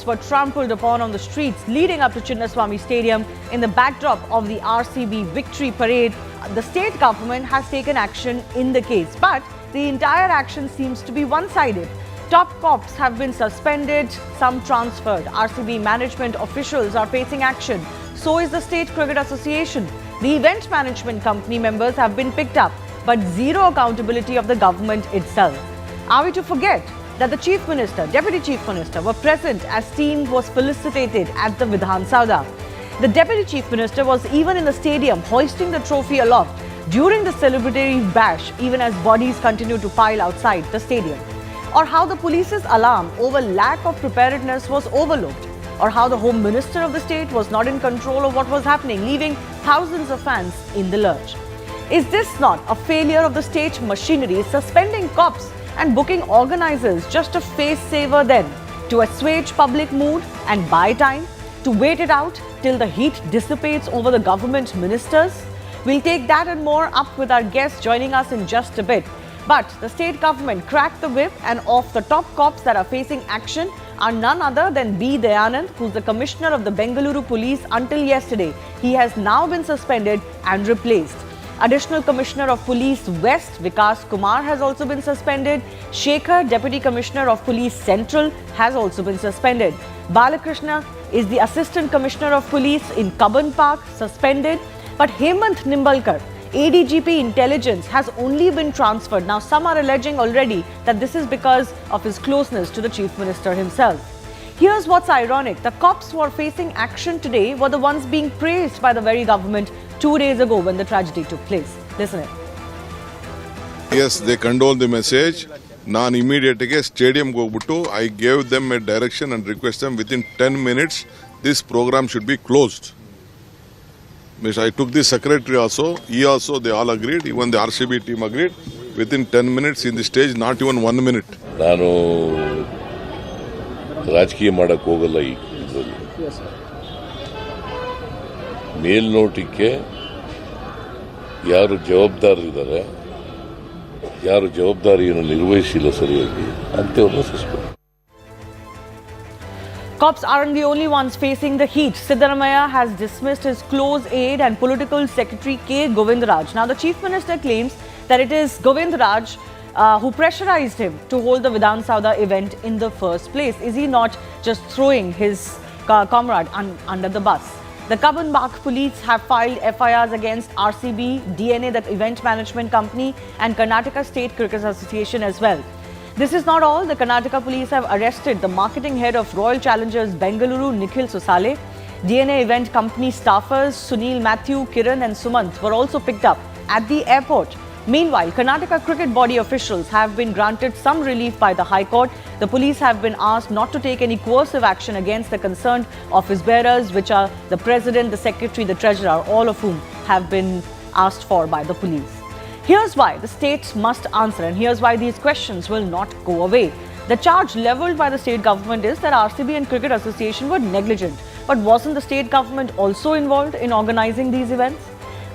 were trampled upon on the streets leading up to Chinnaswamy Stadium in the backdrop of the RCB victory parade. The state government has taken action in the case, but the entire action seems to be one-sided. Top cops have been suspended, some transferred. RCB management officials are facing action. So is the State Cricket Association. The event management company members have been picked up, but zero accountability of the government itself. Are we to forget that the Chief Minister, Deputy Chief Minister were present as team was felicitated at the Vidhan Sauda? The Deputy Chief Minister was even in the stadium hoisting the trophy aloft during the celebratory bash, even as bodies continue to pile outside the stadium. Or how the police's alarm over lack of preparedness was overlooked. Or how the Home Minister of the state was not in control of what was happening, leaving thousands of fans in the lurch. Is this not a failure of the state machinery suspending cops and booking organizers just a face saver then, to assuage public mood and buy time, to wait it out till the heat dissipates over the government ministers? We'll take that and more up with our guest joining us in just a bit. But the state government cracked the whip, and of the top cops that are facing action are none other than B Dayananda, who's the Commissioner of the Bengaluru Police until yesterday. He has now been suspended and replaced. Additional Commissioner of Police West, Seemanth Kumar, has also been suspended. Shekhar, Deputy Commissioner of Police Central, has also been suspended. Balakrishna is the Assistant Commissioner of Police in Cubbon Park, suspended. But Seemanth Nimbalkar, ADGP Intelligence, has only been transferred. Now, some are alleging already that this is because of his closeness to the Chief Minister himself. Here's what's ironic. The cops who are facing action today were the ones being praised by the very government 2 days ago when the tragedy took place. Listen in. Yes, they condole the message. Nan immediately stadium go buttu. I gave them a direction and request them within 10 minutes this program should be closed. I took the secretary also, he also, they all agreed, even the RCB team agreed. Within 10 minutes in the stage, not even 1 minute. ನಾನು ರಾಜಕೀಯ ಮಾಡಕ್ಕೆ ಹೋಗಲ್ಲ ಈ ಇದರಲ್ಲಿ. ಮೇಲ್ನೋಟಕ್ಕೆ ಯಾರು ಜವಾಬ್ದಾರರಿದ್ದಾರೆ, ಯಾರು ಜವಾಬ್ದಾರಿಯನ್ನು ನಿರ್ವಹಿಸಿಲ್ಲ ಸರಿಯಾಗಿ ಅಂತೇವನ್ನ suspend. Cops aren't the only ones facing the heat. Siddaramaiah has dismissed his close aide and political secretary K. Govindaraj. Now, the Chief Minister claims that it is Govindaraj who pressurized him to hold the Vidhan Sauda event in the first place. Is he not just throwing his comrade under the bus? The Cubbon Park police have filed FIRs against RCB, DNA, the event management company, and Karnataka State Cricket Association as well. This is not all. The Karnataka police have arrested the marketing head of Royal Challengers Bengaluru, Nikhil Sosale. DNA event company staffers Sunil, Matthew, Kiran and Seemanth were also picked up at the airport. Meanwhile, Karnataka cricket body officials have been granted some relief by the High Court. The police have been asked not to take any coercive action against the concerned office bearers, which are the president, the secretary, the treasurer, all of whom have been asked for by the police. Here's why the states must answer, and here's why these questions will not go away. The charge levelled by the state government is that RCB and Cricket Association were negligent. But wasn't the state government also involved in organising these events?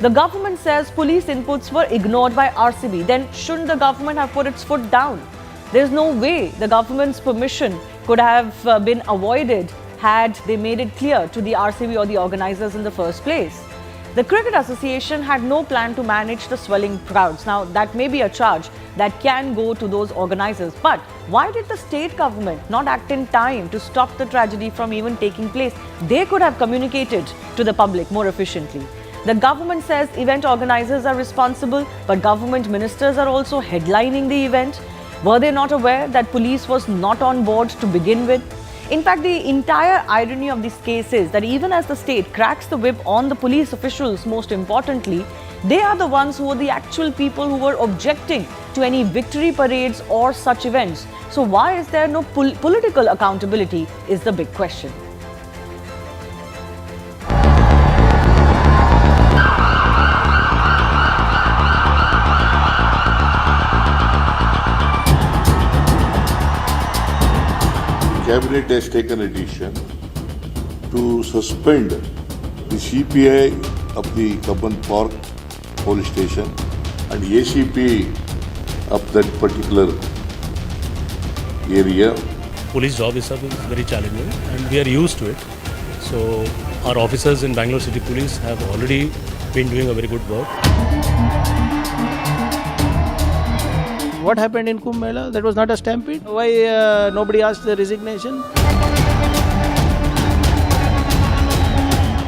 The government says police inputs were ignored by RCB. Then shouldn't the government have put its foot down? There's no way the government's permission could have been avoided had they made it clear to the RCB or the organisers in the first place. The Cricket Association had no plan to manage the swelling crowds. Now, that may be a charge that can go to those organisers. But why did the state government not act in time to stop the tragedy from even taking place? They could have communicated to the public more efficiently. The government says event organisers are responsible, but government ministers are also headlining the event. Were they not aware that police was not on board to begin with? In fact, the entire irony of this case is that even as the state cracks the whip on the police officials, most importantly, they are the ones who are the actual people who were objecting to any victory parades or such events. So why is there no political accountability is the big question. Cabinet has taken a decision to suspend the CPI of the Cubbon Park police station and ACP of that particular area police job itself is very challenging and we are used to it. So our officers in Bangalore City Police have already been doing a very good work. What happened in Kumbh Mela? That was not a stampede. Why nobody asked the resignation?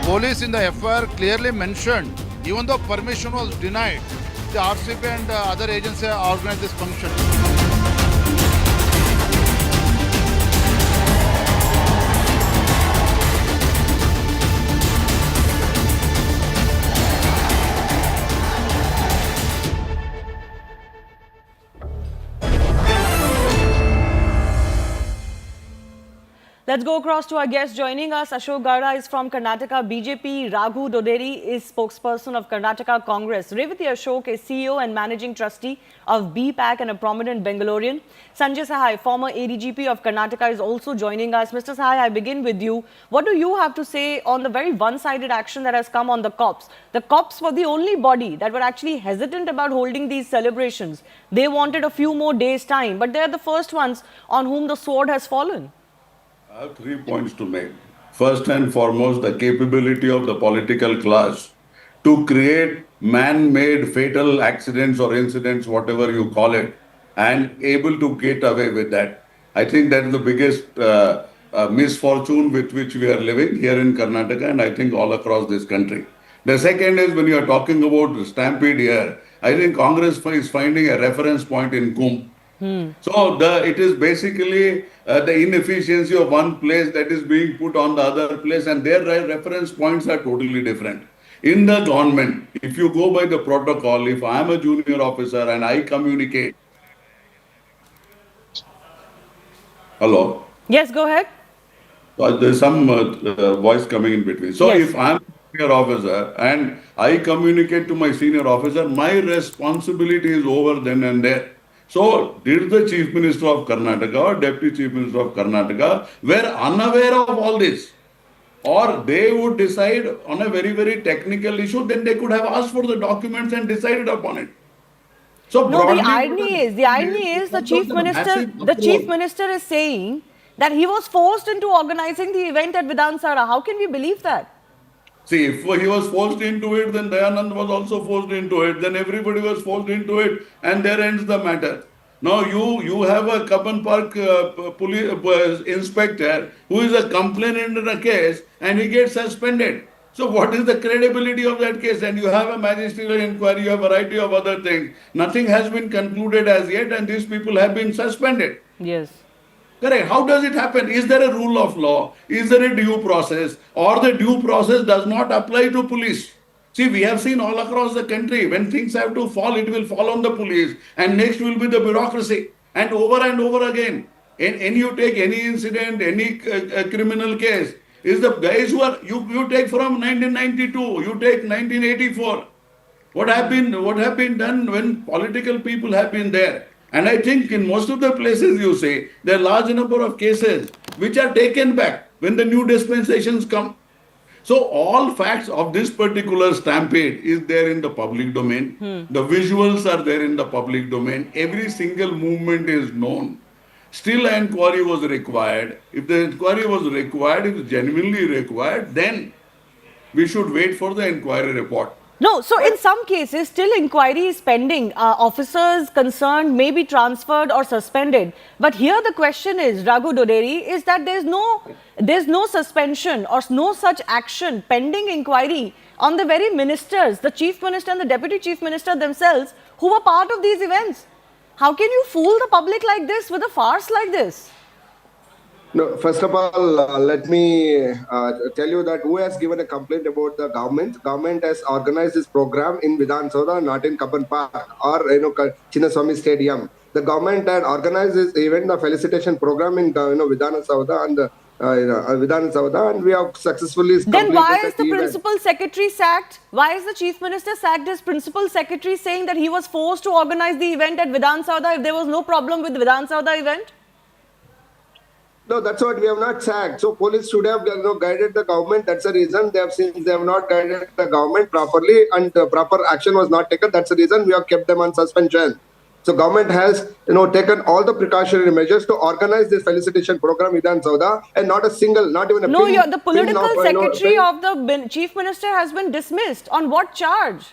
Police in the FIR clearly mentioned, even though permission was denied, the RCP and other agencies organized this function. Let's go across to our guest joining us. Ashok Gowda is from Karnataka BJP. Raghu Doderi is spokesperson of Karnataka Congress. Revati Ashok is CEO and managing trustee of BPAC and a prominent Bengalurian. Sanjay Sahai, former ADGP of Karnataka, is also joining us. Mr. Sahai, I begin with you. What do you have to say on the very one-sided action that has come on the cops? The cops were the only body that were actually hesitant about holding these celebrations. They wanted a few more days' time, but they're the first ones on whom the sword has fallen. I have 3 points to make. First and foremost, the capability of the political class to create man-made fatal accidents or incidents, whatever you call it, and able to get away with that. I think that is the biggest misfortune with which we are living here in Karnataka and I think all across this country. The second is when you are talking about the stampede here, I think Congress is finding a reference point in Kumbh. So it is basically the inefficiency of one place that is being put on the other place and their reference points are totally different. In the government, if you go by the protocol, if I am a junior officer and I communicate. Hello? Yes, go ahead. There's some voice coming in between. So Yes. if I'm a senior officer and I communicate to my senior officer, my responsibility is over then and there. So, did the Chief Minister of Karnataka or Deputy Chief Minister of Karnataka were unaware of all this? Or they would decide on a very, very technical issue, then they could have asked for the documents and decided upon it. So No, broadly, the irony is the chief minister is saying that he was forced into organizing the event at Vidhan Sabha. How can we believe that? See, if he was forced into it, then Dayananda was also forced into it. Then everybody was forced into it, and there ends the matter. Now you have a Kapan Park police inspector who is a complainant in a case, and he gets suspended. So what is the credibility of that case? And you have a magisterial inquiry, you have a variety of other things. Nothing has been concluded as yet, and these people have been suspended. Yes. Correct. How does it happen? Is there a rule of law? Is there a due process? Or the due process does not apply to police? See, we have seen all across the country, when things have to fall, it will fall on the police. And next will be the bureaucracy. And over again. And you take any incident, any criminal case, is the guys who are, you take from 1992, you take 1984. What have been done when political people have been there? And I think in most of the places you say, there are large number of cases which are taken back when the new dispensations come. So all facts of this particular stampede is there in the public domain. The visuals are there in the public domain. Every single movement is known. Still an inquiry was required. If the inquiry was required, if it's genuinely required, then we should wait for the inquiry report. No, so in some cases, still inquiry is pending. Officers concerned may be transferred or suspended. But here the question is, Raghu Doderi, is that there's no suspension or no such action pending inquiry on the very ministers, the Chief Minister and the Deputy Chief Minister themselves, who were part of these events. How can you fool the public like this with a farce like this? No, first of all, let me tell you that who has given a complaint about the government. Government has organized this program in Vidhan Sabha, not in Kapan Park or Chinnaswamy Stadium. The government had organized this event, the felicitation program in Vidhan Sabha and we have successfully completed. Then why is the principal secretary sacked? Why is the Chief Minister sacked as principal secretary, saying that he was forced to organize the event at Vidhan Sabha if there was no problem with Vidhan Sabha event? No, that's what we have not sacked. So police should have guided the government. That's the reason they have not guided the government properly and proper action was not taken. That's the reason we have kept them on suspension. So government has, taken all the precautionary measures to organize this felicitation program Vidhan Sauda, and not a single, not even a No, pin, the political pin of, secretary of the chief minister has been dismissed. On what charge?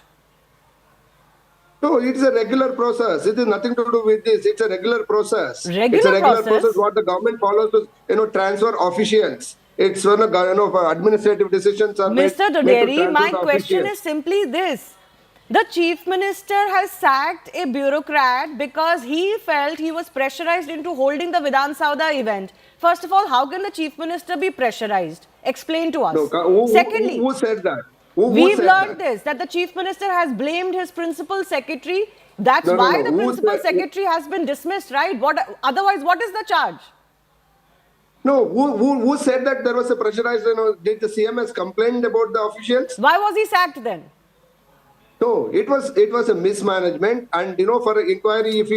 No, it's a regular process. It is nothing to do with this. It's a regular process. It's a Regular regular process? what the government follows to, transfer officials. It's when administrative decisions are made. Mr. made to Doderi, transfer my the question officials. is simply this. The chief minister has sacked a bureaucrat because he felt he was pressurized into holding the Vidhan Sauda event. First of all, how can the chief minister be pressurized? Explain to us. No, Secondly, who said that? Who we've said learned that? that the chief minister has blamed his principal secretary. That's No, why no. the Who principal said- secretary has been dismissed, right? Otherwise, what is the charge? No, who said that there was a pressurized, did the CMS complain about the officials? Why was he sacked then? No, it was a mismanagement, and for inquiry, if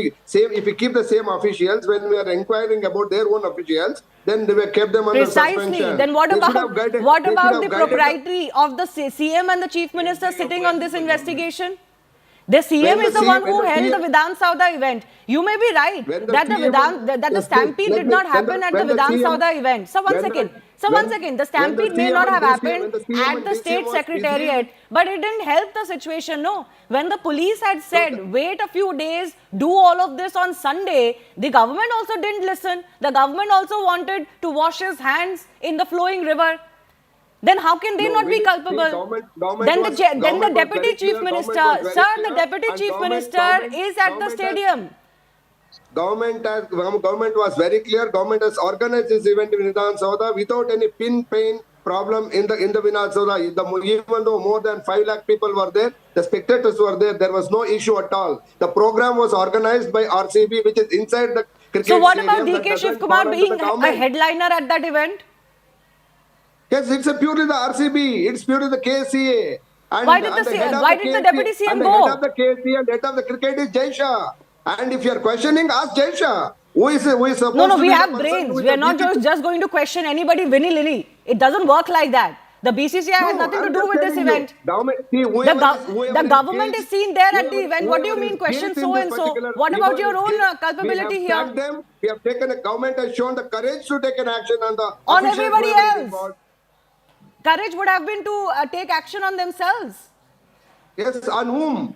we keep the same officials when we are inquiring about their own officials, then they were kept them under Precisely. suspension. Then what They should about have guided- what they should about have the guided propriety of the CM and the chief minister sitting on this investigation? The CM When is the the one CM who when the held the CM Vidhan Sauda event. You may be right When the that the CM that the Yes, stampede let did me- not when the- happen at the when the Vidhan CM Sauda event. So one when the- second. The when the stampede may CM not have and DCM happened when the CM at and the DCM state was secretariat, but it didn't help the situation. No, when the police had said, wait a few days, do all of this on Sunday, the government also didn't listen. The government also wanted to wash his hands in the flowing river. Then how can they No, not be we- culpable? government Then was- the government was deputy very chief clear, minister, government was very sir, the clear, deputy and chief government- minister government- is at the government has- stadium. Government was very clear. Government has organized this event in Vidhan Sauda without any pain problem in the Vidhan Sauda. Even though more than 5 lakh people were there, the spectators were there. There was no issue at all. The program was organized by RCB, which is inside the cricket So what about stadium that DK doesn't Shiv Kumar fall under the being a government. headliner at that event? Yes, it's purely the RCB. It's purely the KCA. And, Why did and the head of why did the KCA deputy CM and the go? head of the KCA and head of the cricket is Jai Shah. And if you are questioning, ask Jai Shah. Who is supposed No, to we be the have person brains. who is We are the not DP? just going to question anybody willy-nilly. It doesn't work like that. The BCCI has No, nothing to I'm do just with this telling you, event. government, see, The, whoever the government is seen there at the whoever- event. What do you whoever mean is question guilty in so this and so? particular- What about whoever your is own guilty, culpability we here? have sacked them. We have taken a government has shown the courage to take an action on the On officials everybody who have been else. involved. Courage would have been to take action on themselves. Yes, on whom?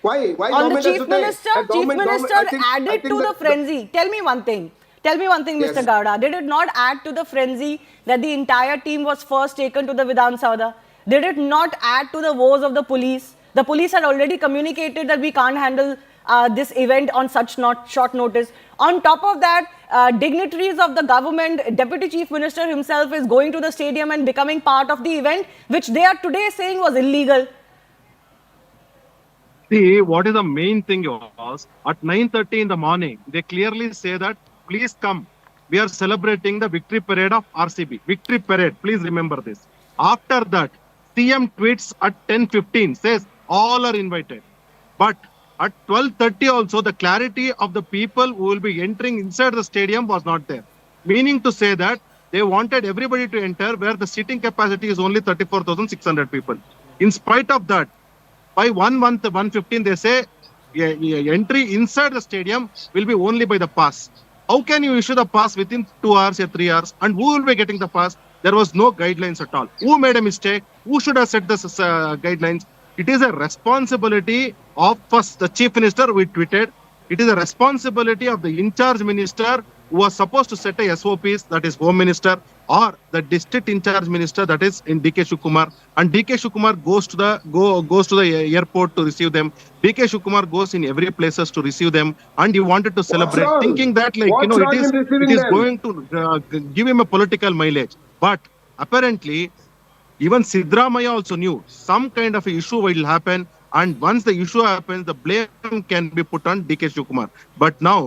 Why? Why On the government has chief to take- minister, a chief government- minister I think added to the frenzy. Tell me one thing. Tell me one thing, Yes. Mr. Gowda. Did it not add to the frenzy that the entire team was first taken to the Vidhan Sauda? Did it not add to the woes of the police? The police had already communicated that we can't handle this event on such short notice. On top of that, dignitaries of the government, Deputy Chief Minister himself is going to the stadium and becoming part of the event, which they are today saying was illegal. See, what is the main thing was, at 9:30 in the morning, they clearly say that, please come. We are celebrating the victory parade of RCB. Victory parade, please remember this. After that, CM tweets at 10:15, says all are invited. But at 12:30 also, the clarity of the people who will be entering inside the stadium was not there. Meaning to say that they wanted everybody to enter where the seating capacity is only 34,600 people. In spite of that, by 1:15, they say entry inside the stadium will be only by the pass. How can you issue the pass within 2 hours or 3 hours? And who will be getting the pass? There was no guidelines at all. Who made a mistake? Who should have set the guidelines? It is a responsibility of first the chief minister, we tweeted. It is a responsibility of the in-charge minister who was supposed to set a SOPs, that is Home Minister, or the district in-charge minister, that is in DK Shiv Kumar. And DK Shiv Kumar goes to the airport to receive them. DK Shiv Kumar goes in every places to receive them, and he wanted to celebrate, wrong? thinking that What's wrong in receiving it is them? going to give him a political mileage. But apparently, even Siddaramaiah also knew some kind of issue will happen, and once the issue happens, the blame can be put on DK Shiv Kumar. But now,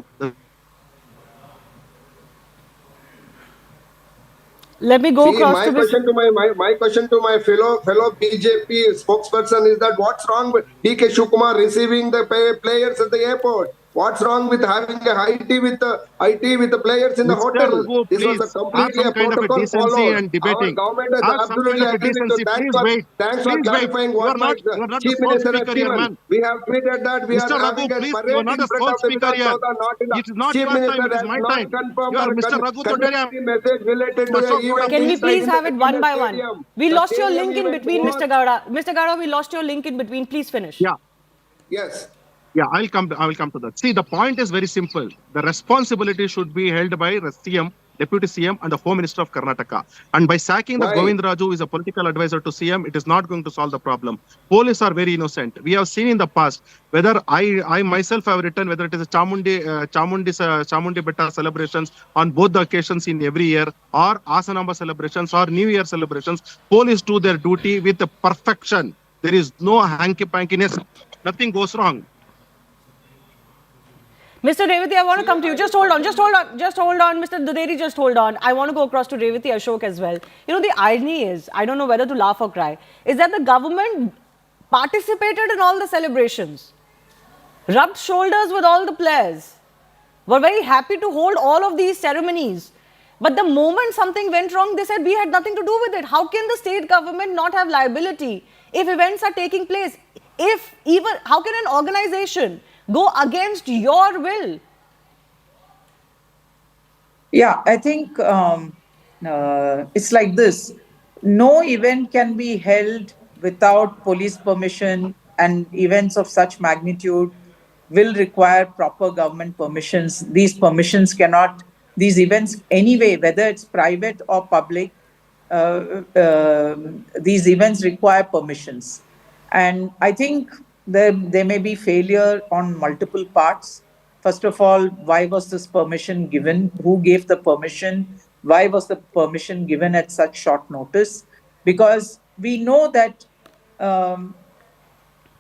Let me go See, across my to this. question to my question to my fellow BJP spokesperson is that what's wrong with DK Shiv Kumar receiving the players at the airport? What's wrong with having a high tea with the players in the Mr. hotel? Raghu, This was please a completely have some a kind of a protocol decency followed. and debating. Our government has Have some kind absolutely of a agreed with you. decency. Please wait. Thanks for Please wait. clarifying You what are my not the Chief sole Minister has speaker here, given. man. We have tweeted that we Mr. are Raghu, having a please, you parade are not in a front sole of the speaker Vidhan here. Sabha, not in the It is not Chief your Minister time, it is has my not time. confirmed You are or Mr. Raghu conveyed Tondaria. any message related to the Ashok Gowda, event. Can we being please taken have it in one the by one? stadium. We The lost your stadium link in event between, was- Mr. Gowda. Mr. Gowda, we lost your link in between. Please finish. Yeah. Yes. Yeah, I will come to that. See, the point is very simple. The responsibility should be held by the CM, Deputy CM, and the Home Minister of Karnataka. And by sacking the Why? Govind Raju, who is a political advisor to CM, it is not going to solve the problem. Police are very innocent. We have seen in the past whether I myself have written whether it is a Chamundi Betta celebrations on both the occasions in every year, or Asanamba celebrations or New Year celebrations. Police do their duty with perfection. There is no hanky-pankiness. Nothing goes wrong. Mr. Revati, I want to come to you. Just hold on. Mr. Duderi, just hold on. I want to go across to Revati Ashok as well. You know, the irony is, I don't know whether to laugh or cry, is that the government participated in all the celebrations, rubbed shoulders with all the players, were very happy to hold all of these ceremonies. But the moment something went wrong, they said we had nothing to do with it. How can the state government not have liability if events are taking place? How can an organization go against your will? Yeah, I think it's like this. No event can be held without police permission, and events of such magnitude will require proper government permissions. These events anyway, whether it's private or public, these events require permissions. And I think there may be failure on multiple parts. First of all, why was this permission given? Who gave the permission? Why was the permission given at such short notice? Because we know that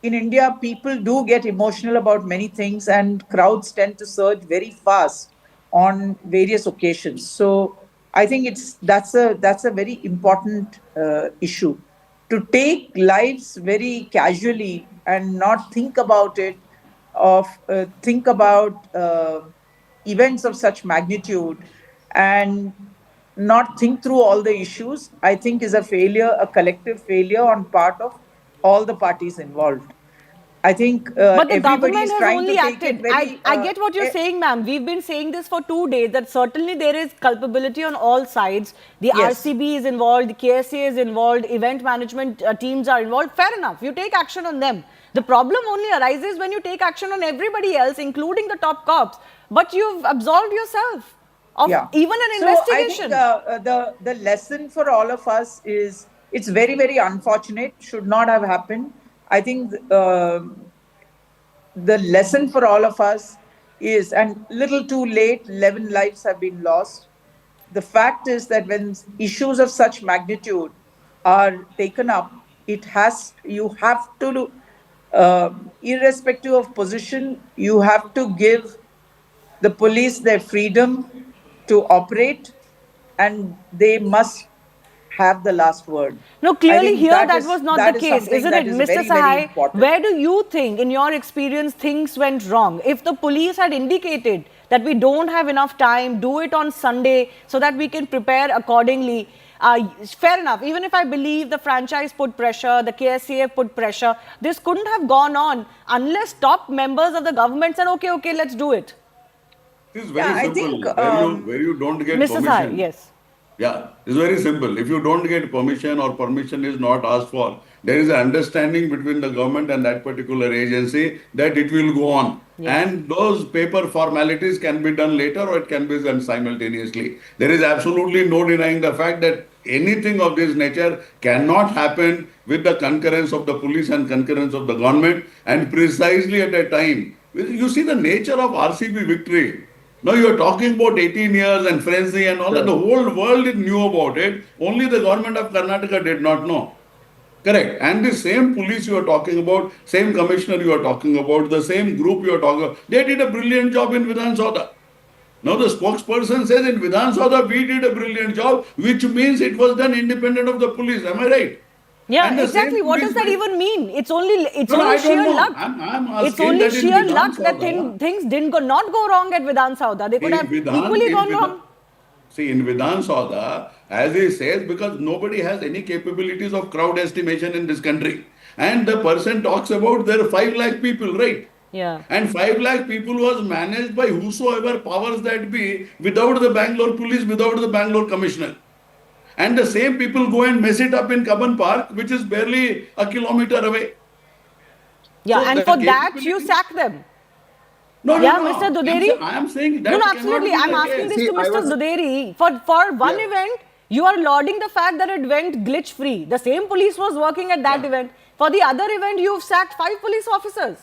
in India, people do get emotional about many things, and crowds tend to surge very fast on various occasions. So I think that's a very important issue. To take lives very casually and not think about it, think about events of such magnitude and not think through all the issues, I think is a collective failure on part of all the parties involved. I think But the everybody government is has trying only to take acted. it very... I get what you're saying, ma'am. We've been saying this for 2 days, that certainly there is culpability on all sides. The Yes. RCB is involved, the KSA is involved, event management teams are involved. Fair enough. You take action on them. The problem only arises when you take action on everybody else, including the top cops. But you've absolved yourself of even an investigation. So I think the lesson for all of us is, it's very, very unfortunate, should not have happened. I think the lesson for all of us is, and little too late, 11 lives have been lost. The fact is that when issues of such magnitude are taken up, you have to, irrespective of position, you have to give the police their freedom to operate, and they must have the last word. No, clearly here that was not the case, something isn't that it, is Mr. very, very Sahai? important. Where do you think, in your experience, things went wrong? If the police had indicated that we don't have enough time, do it on Sunday so that we can prepare accordingly, fair enough. Even if I believe the franchise put pressure, the KSCF put pressure, this couldn't have gone on unless top members of the government said, okay, let's do it. It is very I simple. think, Where you don't get Mr. permission. Sahai, yes. Yeah, it's very simple. If you don't get permission or permission is not asked for, there is an understanding between the government and that particular agency that it will go on. Yes. And those paper formalities can be done later or it can be done simultaneously. There is absolutely no denying the fact that anything of this nature cannot happen with the concurrence of the police and concurrence of the government. And precisely at a time, you see the nature of RCB victory. Now you are talking about 18 years and frenzy and all that. The whole world knew about it. Only the government of Karnataka did not know. Correct. And the same police you are talking about, same commissioner you are talking about, the same group you are talking about, they did a brilliant job in Vidhan Sabha. Now the spokesperson says in Vidhan Sabha we did a brilliant job, which means it was done independent of the police. Am I right? Yeah, And the exactly. same What does that police- even mean? It's only No, I sheer don't know. luck. I'm It's asking only that in sheer Vidhan luck that Sabha- things not go wrong at Vidhan Sauda. They could have equally gone wrong. See, in Vidhan Sabha, as he says, because nobody has any capabilities of crowd estimation in this country. And the person talks about there are 5 lakh people, right? Yeah. And 5 lakh people was managed by whosoever powers that be, without the Bangalore police, without the Bangalore commissioner. And the same people go and mess it up in Cubbon Park, which is barely a kilometer away. Yeah, So and the for that you capability- sack them. No, Yeah, no, no. Mr. Duderi. I am saying that No, cannot absolutely. be I'm the asking case. this to See, I Mr. was- Duderi. For one Yeah. event, you are lauding the fact that it went glitch free. The same police was working at that event. For the other event, you've sacked 5 police officers.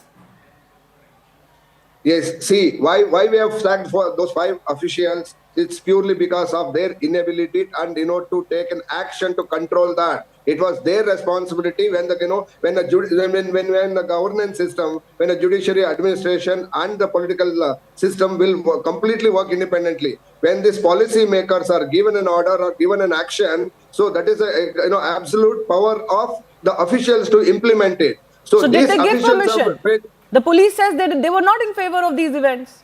Yes, see, why we have sacked for those 5 officials, it's purely because of their inability and, to take an action to control that. It was their responsibility when when the governance system, when the judiciary administration and the political system will completely work independently. When these policy makers are given an order or given an action, so that is absolute power of the officials to implement it. So did these they give officials permission? The police says that they were not in favor of these events.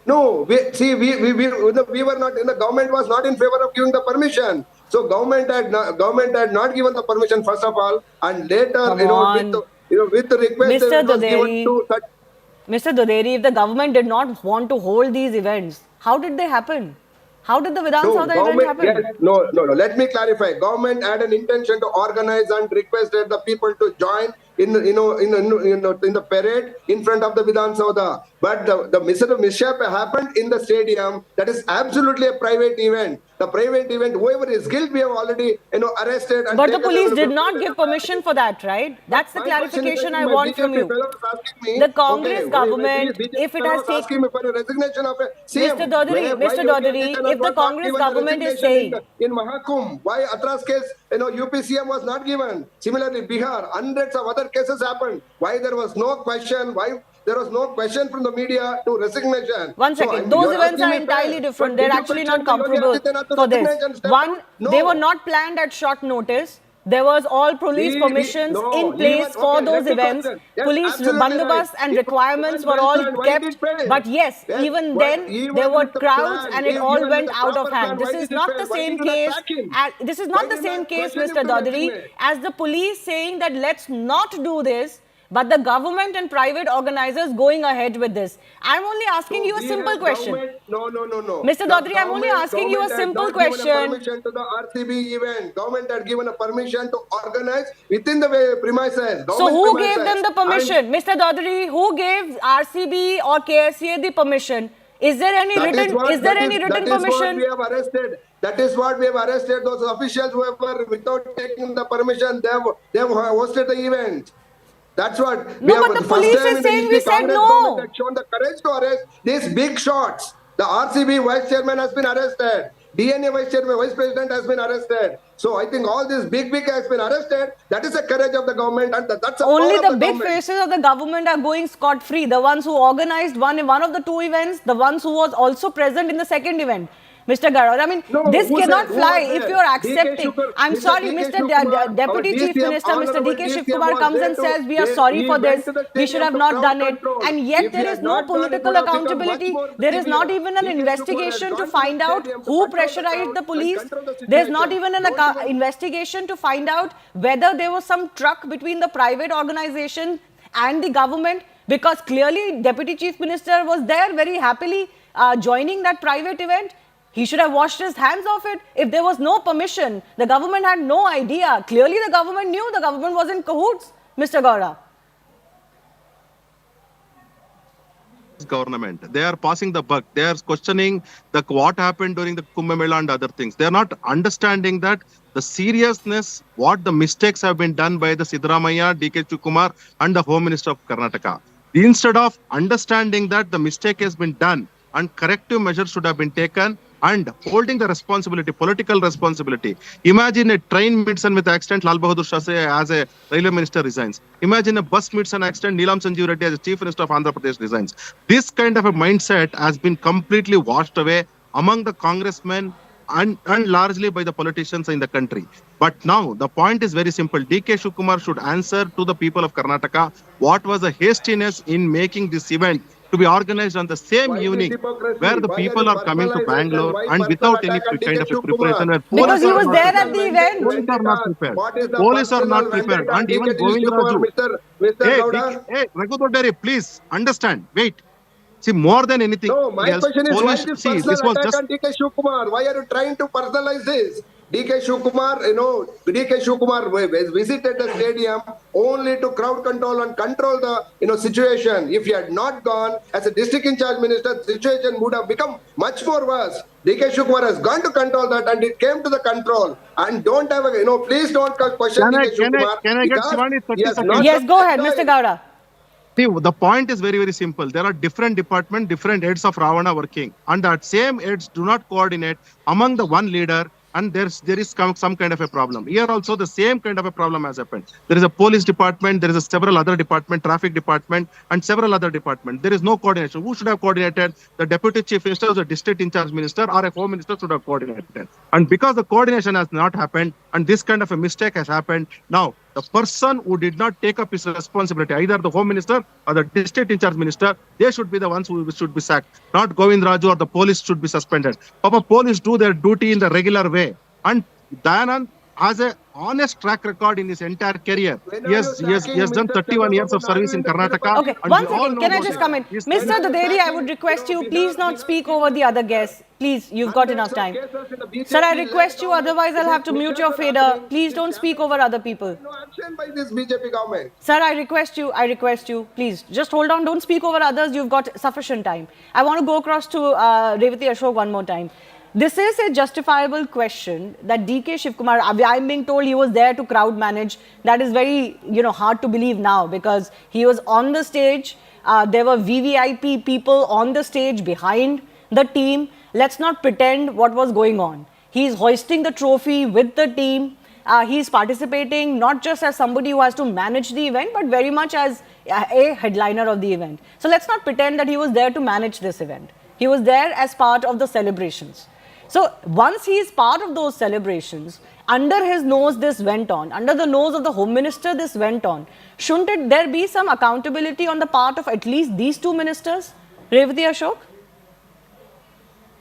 No, we were not. The government was not in favor of giving the permission. So government had not given the permission first of all, and later Come on. with the request Mr. it was given Duderi. to that. Mr. Duderi, if the government did not want to hold these events, how did they happen? How did the Vidhan Sauda event happen? Yes, no. Let me clarify. Government had an intention to organize and requested the people to join in the parade in front of the Vidhan Sauda. But the mishap happened in the stadium. That is absolutely a private event. The private event, whoever is guilty, we have already arrested. And But the taken police them did to- not give permission for that, right? That's the My question is clarification that I my want from BJP you. fellow was asking me, The Congress okay, government, BJP if it has fellow was asking me for a resignation of a CM. Mr. Dodri, Why Mr. Yogi Dodri, Adityanath if the was not Congress given the government is resignation saying- in Mahakum, why Atras case, UPCM was not given. Similarly, Bihar, hundreds of other cases happened. Why there was no question? Why there was no question from the media to resignation? One second. Those events are entirely different. They're actually not comparable for this. One, they were not planned at short notice. There was all police permissions in place for those events. Police bandobast and requirements were all kept. But yes, even then, there were crowds and it all went out of hand. This is not the same case. This is not the same case, Mr. Dodri, as the police saying that let's not do this. But the government and private organizers going ahead with this. I'm only asking you a simple question. No. Mr. Dodri, I'm only asking you a simple question. Permission to the RCB event. Government had given a permission to organize within the premises. So who gave them the permission? Mr. Dodri, who gave RCB or KSA the permission? Is there any written permission? That is what we have arrested. That is what we have arrested. Those officials who were without taking the permission, they have hosted the event. That's what. No, but the police is saying we said no. Had shown the courage to arrest these big shots. The RCB vice chairman has been arrested. DNA vice president has been arrested. So I think all these big has been arrested. That is the courage of the government, and that's the only power of the big government. faces of the government are going scot-free. The ones who organized one of the 2 events, the ones who was also present in the second event. Mr. Garod, I mean, No, this who cannot said? Who fly was if there? you are DK accepting. Shukar- I'm Mr. sorry, DK Mr. Shukar, Deputy our Chief DCM, Minister, Mr. honorable DK DCM Shivkumar was comes there and to- says we are he sorry for went this. to the We should stadium have to not crowd done it. control. And yet If he there had is no not done it, political it would have become accountability. much more There is not severe. even an DK Shukar investigation had to gone find the out stadium to who control the pressurized crowd the and police. control the There's situation. not even an Don't even- investigation to find out whether there was some truck between the private organization and the government, because clearly Deputy Chief Minister was there very happily joining that private event. He should have washed his hands off it. If there was no permission, the government had no idea. Clearly the government knew. The government was in cahoots, Mr. Gaura. Government. They are passing the buck. They are questioning what happened during the Kumbh Mela and other things. They are not understanding that the seriousness, what the mistakes have been done by the Siddaramaiah, DK Kumar and the Home Minister of Karnataka. Instead of understanding that the mistake has been done and corrective measures should have been taken and holding the responsibility, political responsibility. Imagine a train meets with accident, Lal Bahadur Shastri as a railway minister resigns. Imagine a bus meets an accident, Neelam Sanjeev Reddy as a chief minister of Andhra Pradesh resigns. This kind of a mindset has been completely washed away among the congressmen and largely by the politicians in the country. But now the point is very simple. DK Shivakumar should answer to the people of Karnataka what was the hastiness in making this event to be organized on the same Why this evening hypocrisy? where the Why people you are coming to personalize it, and Bangalore why and personal without any attack on kind of DK a preparation. Shivakumar? Where Because police he are was not there at prepared. the event. Police are not prepared. What is the Police are personal not prepared. vendetta on And even DK Govind Shivakumar, Raju. Mr. Hey, Gowda? hey, Raghu Dodare, please understand. Wait. See, more than anything No, my else, question is why police, this see, personal this was attack just on DK Shivakumar? Why are you trying to personalize this? DK Shivakumar, DK Shivakumar visited the stadium only to crowd control and control the situation. If he had not gone as a district in charge minister, the situation would have become much more worse. DK Shivakumar has gone to control that, and it came to the control. And don't have please don't question DK Shivakumar can I get because Shivani he 30 has seconds? not Yes, go ahead, done Mr. Gowda. See, the point is very, very simple. There are different departments, different heads of Ravana working, and that same heads do not coordinate among the one leader, and there is some kind of a problem. Here also the same kind of a problem has happened. There is a police department, there is a several other department, traffic department, and several other departments. There is no coordination. Who should have coordinated? The deputy chief minister, the district in charge minister, or a home minister should have coordinated. And because the coordination has not happened, and this kind of a mistake has happened, now the person who did not take up his responsibility, either the home minister or the district in charge minister, they should be the ones who should be sacked. Not Govind Raju or the police should be suspended. Papa, police do their duty in the regular way. And Dayanand has a honest track record in his entire career. He has done 31 years of service in Karnataka. Okay, and one we all second. know Can I about just it. come in? He's Mr. Daderi, I would request you, please not speak over the other guests. Please, you've got enough time. Sir, I request you, otherwise I'll have to mute your fader. Please don't speak over other people. no action by this BJP government. Sir, I request you, please, just hold on, don't speak over others, you've got sufficient time. I want to go across to Revati Ashok one more time. This is a justifiable question that DK Shivakumar, I'm being told he was there to crowd manage. That is very, hard to believe now because he was on the stage. There were VVIP people on the stage behind the team. Let's not pretend what was going on. He's hoisting the trophy with the team. He's participating not just as somebody who has to manage the event, but very much as a headliner of the event. So let's not pretend that he was there to manage this event. He was there as part of the celebrations. So once he is part of those celebrations, under his nose this went on, under the nose of the Home Minister this went on. Shouldn't there be some accountability on the part of at least these two ministers? Revati Ashok?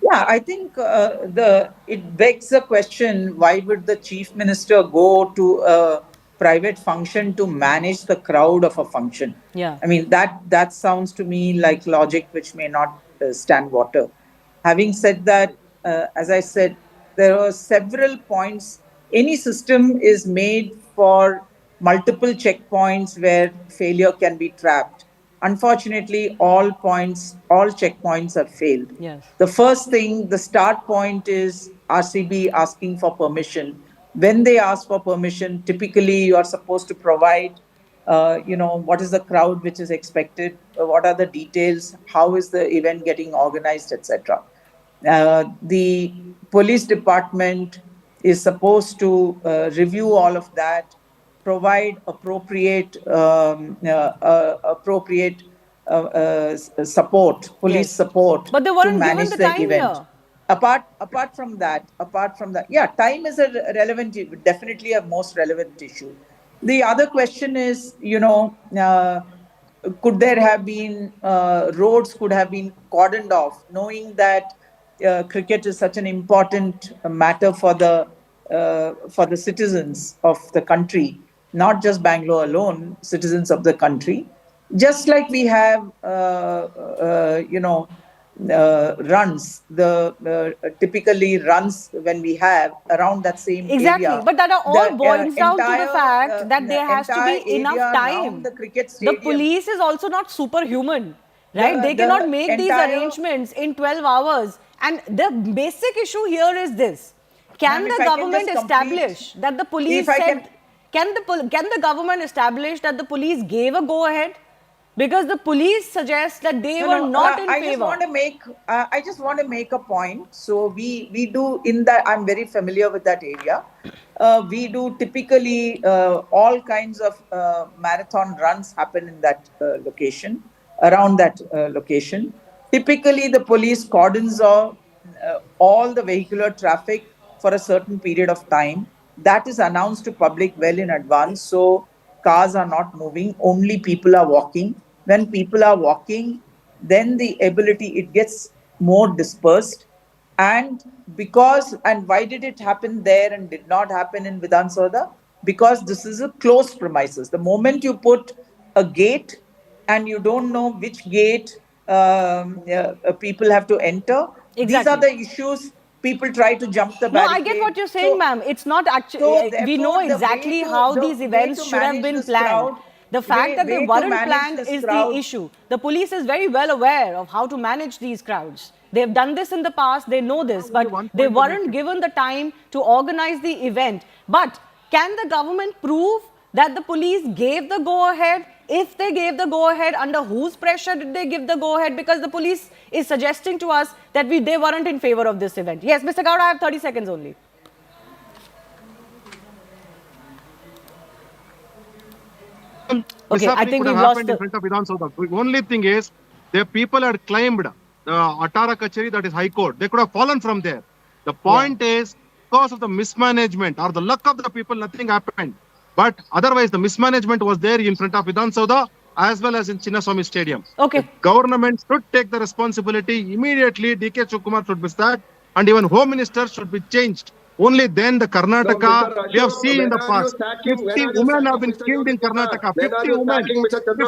Yeah, I think it begs the question, why would the chief minister go to a private function to manage the crowd of a function? Yeah. I mean, that sounds to me like logic which may not stand water. Having said that, as I said, there are several points. Any system is made for multiple checkpoints where failure can be trapped. Unfortunately, all checkpoints have failed. Yes. The first thing, the start point is RCB asking for permission. When they ask for permission, typically you are supposed to provide, what is the crowd which is expected, what are the details, how is the event getting organized, etc. The police department is supposed to review all of that, provide appropriate support, police support, But they to weren't manage given the time event. here. Apart from that, yeah, time is a definitely a most relevant issue. The other question is, could there have been roads could have been cordoned off, knowing that cricket is such an important matter for the citizens of the country, not just Bangalore alone, citizens of the country. Just like we have, runs, typically runs when we have around that same Exactly, area. but that all The, boils down to the entire, fact that there has to entire be enough area time. around the cricket The stadium. police is also not superhuman, right? They the cannot make these entire- arrangements in 12 hours. And the basic issue here is this. Can Ma'am, if the I can government just complete- establish that the police If I said, can the government establish that the police gave a go-ahead? Because the police suggest that they were not in favor. I just want to make a point. So we do in that. I'm very familiar with that area. We do typically all kinds of marathon runs happen in that location, around that location. Typically, the police cordons off all the vehicular traffic for a certain period of time. That is announced to public well in advance. So cars are not moving, only people are walking. When people are walking, then the ability, it gets more dispersed. And why did it happen there and did not happen in Vidhan Sabha? Because this is a closed premises. The moment you put a gate and you don't know which gate people have to enter, these are the issues. People try to jump the No, barricade. I get what you're saying, ma'am. It's not actually. We know exactly how these events should have been planned. The fact that they weren't planned is the issue. The police is very well aware of how to manage these crowds. They've done this in the past, they know this, but they weren't given the time to organize the event. But can the government prove that the police gave the go-ahead? If they gave the go-ahead, under whose pressure did they give the go-ahead? Because the police is suggesting to us that they weren't in favor of this event. Yes, Mr. Gowda, I have 30 seconds only. Okay, I think we've lost in front of Vidhan Sabha. The only thing is, the people had climbed the Atara Kacheri, that is High Court. They could have fallen from there. The point is, because of the mismanagement or the luck of the people, nothing happened. But otherwise, the mismanagement was there in front of Vidhan Sabha as well as in Chinnaswamy Stadium. Okay. The government should take the responsibility immediately. DK Shivakumar should be sacked, and even Home Minister should be changed. Only then the Karnataka, we have seen in the past, 50 women have been killed in Karnataka. 50 women.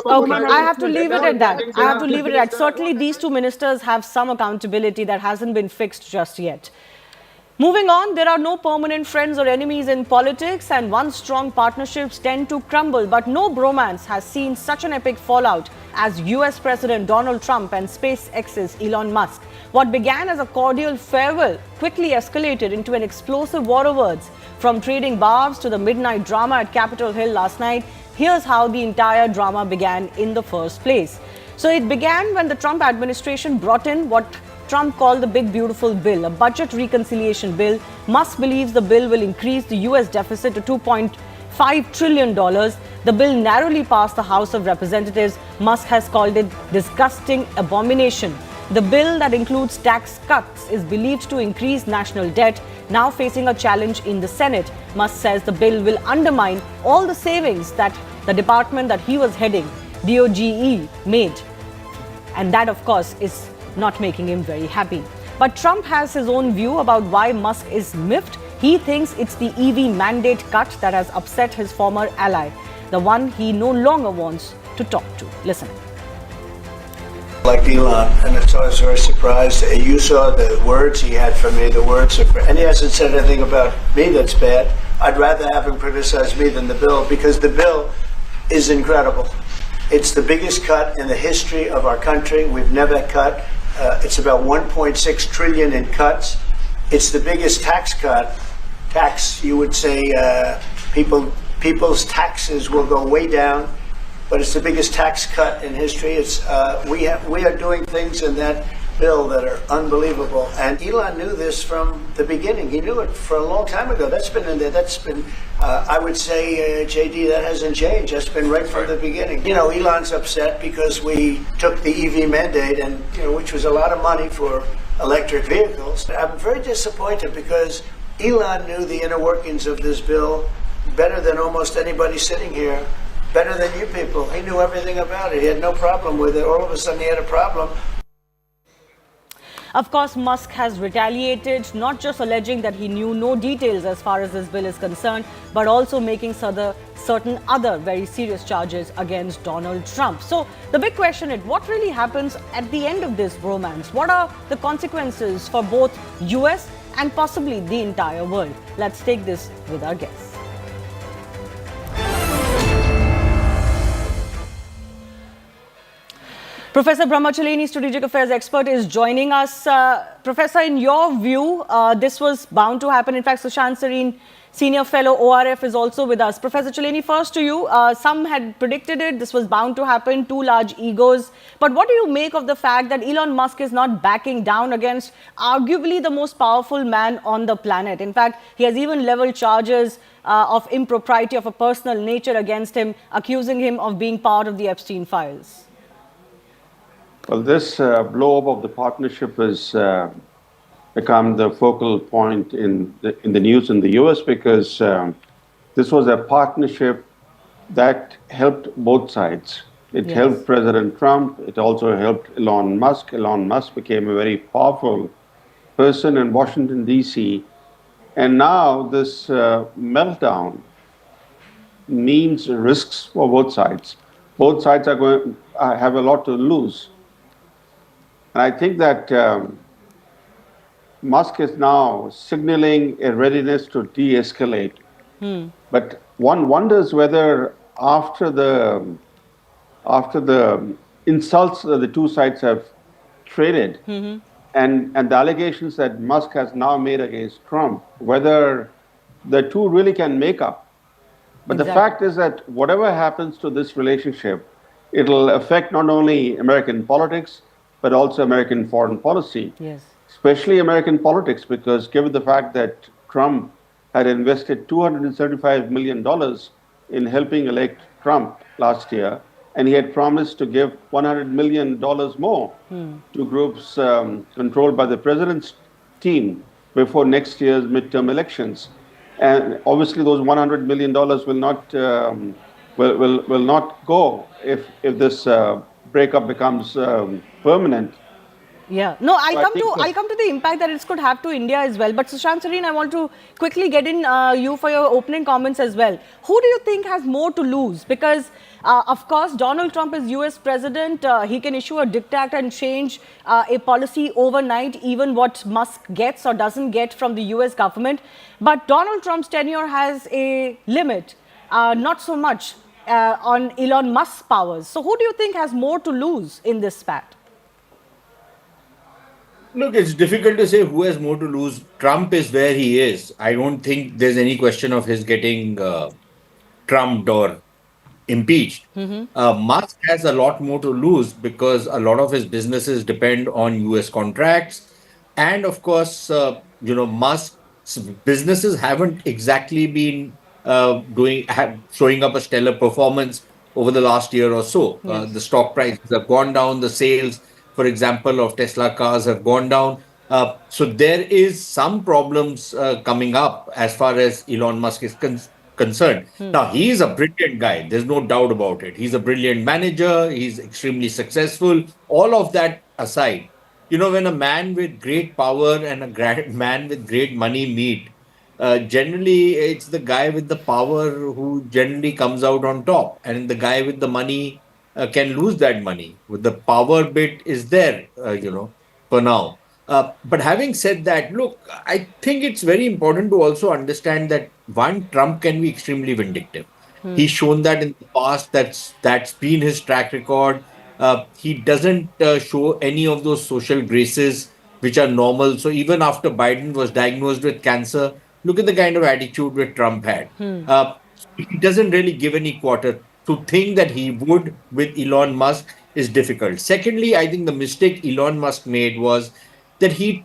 Okay, I have to leave it at that. I have to leave it at that. Certainly, these two ministers have some accountability that hasn't been fixed just yet. Moving on, there are no permanent friends or enemies in politics, and once strong partnerships tend to crumble. But no bromance has seen such an epic fallout as US President Donald Trump and SpaceX's Elon Musk. What began as a cordial farewell quickly escalated into an explosive war of words. From trading barbs to the midnight drama at Capitol Hill last night, here's how the entire drama began in the first place. So it began when the Trump administration brought in what Trump called the Big Beautiful Bill, a budget reconciliation bill. Musk believes the bill will increase the US deficit to $2.5 trillion. The bill narrowly passed the House of Representatives. Musk has called it disgusting abomination. The bill that includes tax cuts is believed to increase national debt, now facing a challenge in the Senate. Musk says the bill will undermine all the savings that the department that he was heading, DOGE, made. And that, of course, is not making him very happy. But Trump has his own view about why Musk is miffed. He thinks it's the EV mandate cut that has upset his former ally, the one he no longer wants to talk to. Listen. Like Elon, and it's always very surprised. You saw the words he had for me, the words of, and he hasn't said anything about me that's bad. I'd rather have him criticize me than the bill, because the bill is incredible. It's the biggest cut in the history of our country. We've never cut. It's about 1.6 trillion in cuts. It's the biggest tax cut. You would say, people's taxes will go way down, but it's the biggest tax cut in history. It's we are doing things in that bill that are unbelievable. And Elon knew this from the beginning. He knew it for a long time ago. That's been in there. That's been, I would say, JD, that hasn't changed. That's been right from the beginning. You know, Elon's upset because we took the EV mandate, and which was a lot of money for electric vehicles. I'm very disappointed because Elon knew the inner workings of this bill better than almost anybody sitting here, better than you people. He knew everything about it. He had no problem with it. All of a sudden he had a problem. Of course, Musk has retaliated, not just alleging that he knew no details as far as this bill is concerned, but also making certain other very serious charges against Donald Trump. So the big question is, what really happens at the end of this romance? What are the consequences for both US and possibly the entire world? Let's take this with our guests. Professor Brahmachaleni, Strategic Affairs expert, is joining us. Professor, in your view, this was bound to happen. In fact, Sushant Sareen, Senior Fellow, ORF, is also with us. Professor Chaleni, first to you. Some had predicted it. This was bound to happen. Two large egos. But what do you make of the fact that Elon Musk is not backing down against arguably the most powerful man on the planet? In fact, he has even leveled charges of impropriety of a personal nature against him, accusing him of being part of the Epstein files. Well, this blow-up of the partnership is become the focal point in the news in the US because this was a partnership that helped both sides. It helped President Trump. It also helped Elon Musk. Elon Musk became a very powerful person in Washington, D.C. And now this meltdown means risks for both sides. Both sides are going have a lot to lose. And I think that Musk is now signaling a readiness to de-escalate. But one wonders whether after the insults that the two sides have traded and the allegations that Musk has now made against Trump, whether the two really can make up. But the fact is that whatever happens to this relationship, it'll affect not only American politics, but also American foreign policy. Especially American politics, because given the fact that Trump had invested $275 million in helping elect Trump last year, and he had promised to give $100 million more to groups controlled by the president's team before next year's midterm elections. And obviously those $100 million will not go if this breakup becomes permanent. Yeah, no, I'll come to the impact that it could have to India as well. But Sushant Sareen, I want to quickly get in you for your opening comments as well. Who do you think has more to lose? Because of course, Donald Trump is US president. He can issue a diktat and change a policy overnight, even what Musk gets or doesn't get from the US government. But Donald Trump's tenure has a limit, not so much on Elon Musk's powers. So who do you think has more to lose in this spat? Look, it's difficult to say who has more to lose. Trump is where he is. I don't think there's any question of his getting trumped or impeached. Musk has a lot more to lose because a lot of his businesses depend on US contracts. And of course, Musk's businesses haven't exactly been showing up a stellar performance over the last year or so. The stock prices have gone down, the sales, for example, of Tesla cars have gone down. So there is some problems coming up as far as Elon Musk is concerned. Now, he is a brilliant guy. There's no doubt about it. He's a brilliant manager. He's extremely successful. All of that aside, when a man with great power and a man with great money meet, generally it's the guy with the power who generally comes out on top. And the guy with the money can lose that money. With the power bit is there, for now. But having said that, look, I think it's very important to also understand that one, Trump can be extremely vindictive. He's shown that in the past. That's been his track record. He doesn't show any of those social graces which are normal. So even after Biden was diagnosed with cancer, look at the kind of attitude which Trump had. He doesn't really give any quarter. To think that he would with Elon Musk is difficult. Secondly, I think the mistake Elon Musk made was that he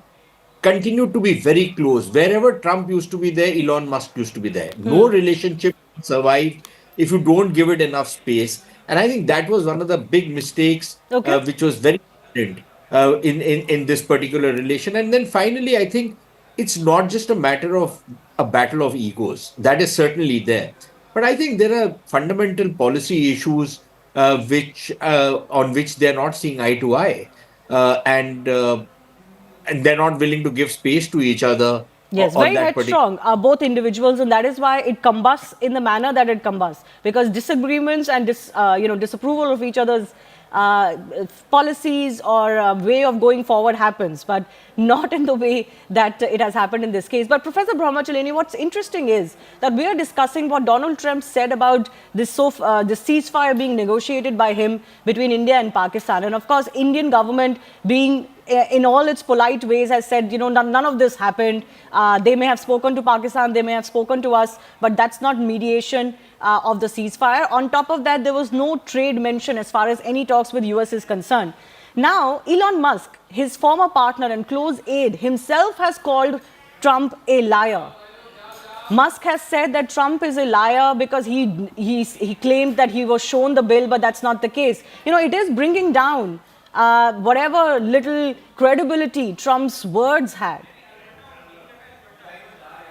continued to be very close. Wherever Trump used to be there, Elon Musk used to be there. No relationship survived if you don't give it enough space. And I think that was one of the big mistakes, which was very important in this particular relation. And then finally, I think it's not just a matter of a battle of egos. That is certainly there. But I think there are fundamental policy issues on which they're not seeing eye to eye. And they're not willing to give space to each other. Yes, very headstrong, both individuals, and that is why it combusts in the manner that it combusts. Because disagreements and disapproval of each other's policies or way of going forward happens, but not in the way that it has happened in this case. But Professor Brahmachaleni, what's interesting is that we are discussing what Donald Trump said about this ceasefire being negotiated by him between India and Pakistan. And of course, Indian government being in all its polite ways has said, none of this happened. They may have spoken to Pakistan, they may have spoken to us, but that's not mediation of the ceasefire. On top of that, there was no trade mention as far as any talks with US is concerned. Now, Elon Musk, his former partner and close aide, himself has called Trump a liar. Musk has said that Trump is a liar because he claimed that he was shown the bill, but that's not the case. It is bringing down whatever little credibility Trump's words had.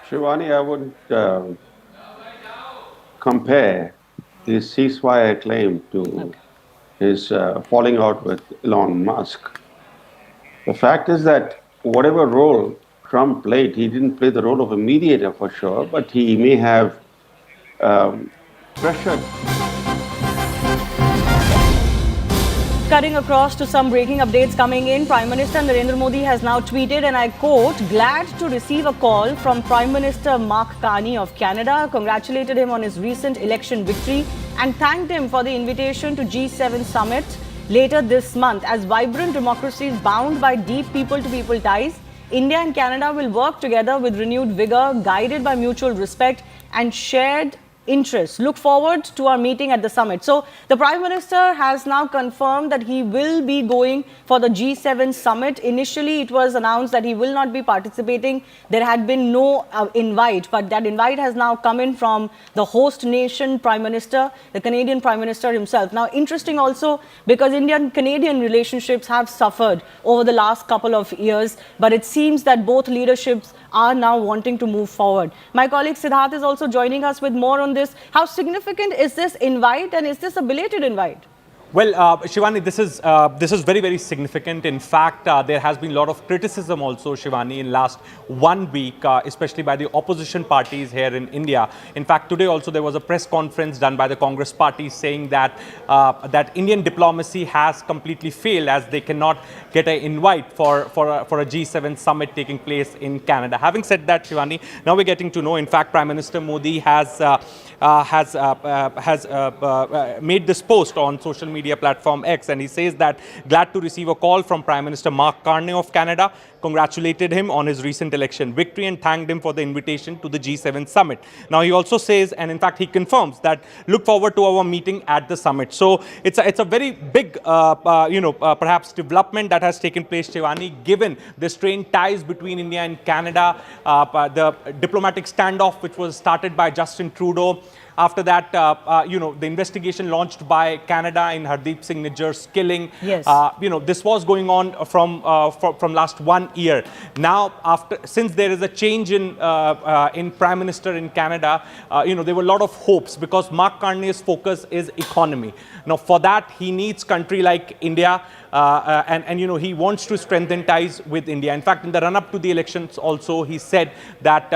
Shivani, I would compare his ceasefire claim to his falling out with Elon Musk. The fact is that whatever role Trump played, he didn't play the role of a mediator for sure, but he may have pressured. Cutting across to some breaking updates coming in, Prime Minister Narendra Modi has now tweeted, and I quote, "Glad to receive a call from Prime Minister Mark Carney of Canada, congratulated him on his recent election victory and thanked him for the invitation to G7 summit later this month. As vibrant democracies bound by deep people-to-people ties, India and Canada will work together with renewed vigor, guided by mutual respect and shared interests. Look forward to our meeting at the summit." So the Prime Minister has now confirmed that he will be going for the G7 summit. Initially, it was announced that he will not be participating. There had been no invite, but that invite has now come in from the host nation Prime Minister, the Canadian Prime Minister himself. Now, interesting also because Indian-Canadian relationships have suffered over the last couple of years, but it seems that both leaderships are now wanting to move forward. My colleague Siddharth is also joining us with more on this. How significant is this invite, and is this a belated invite? Well, Shivani, this is very, very significant. In fact, there has been a lot of criticism also, Shivani, in last 1 week, especially by the opposition parties here in India. In fact, today also there was a press conference done by the Congress party saying that that Indian diplomacy has completely failed as they cannot get an invite for a G7 summit taking place in Canada. Having said that, Shivani, now we're getting to know. In fact, Prime Minister Modi has made this post on social media platform X, and he says that glad to receive a call from Prime Minister Mark Carney of Canada, congratulated him on his recent election victory and thanked him for the invitation to the G7 summit. Now he also says, and in fact he confirms that look forward to our meeting at the summit. So it's a very big perhaps development that has taken place, Shivani, given the strained ties between India and Canada, the diplomatic standoff which was started by Justin Trudeau. After that, the investigation launched by Canada in Hardeep Singh Nijjar's killing. Yes. This was going on from last 1 year. Now, since there is a change in Prime Minister in Canada, there were a lot of hopes because Mark Carney's focus is economy. Now, for that, he needs country like India, and he wants to strengthen ties with India. In fact, in the run-up to the elections, also he said that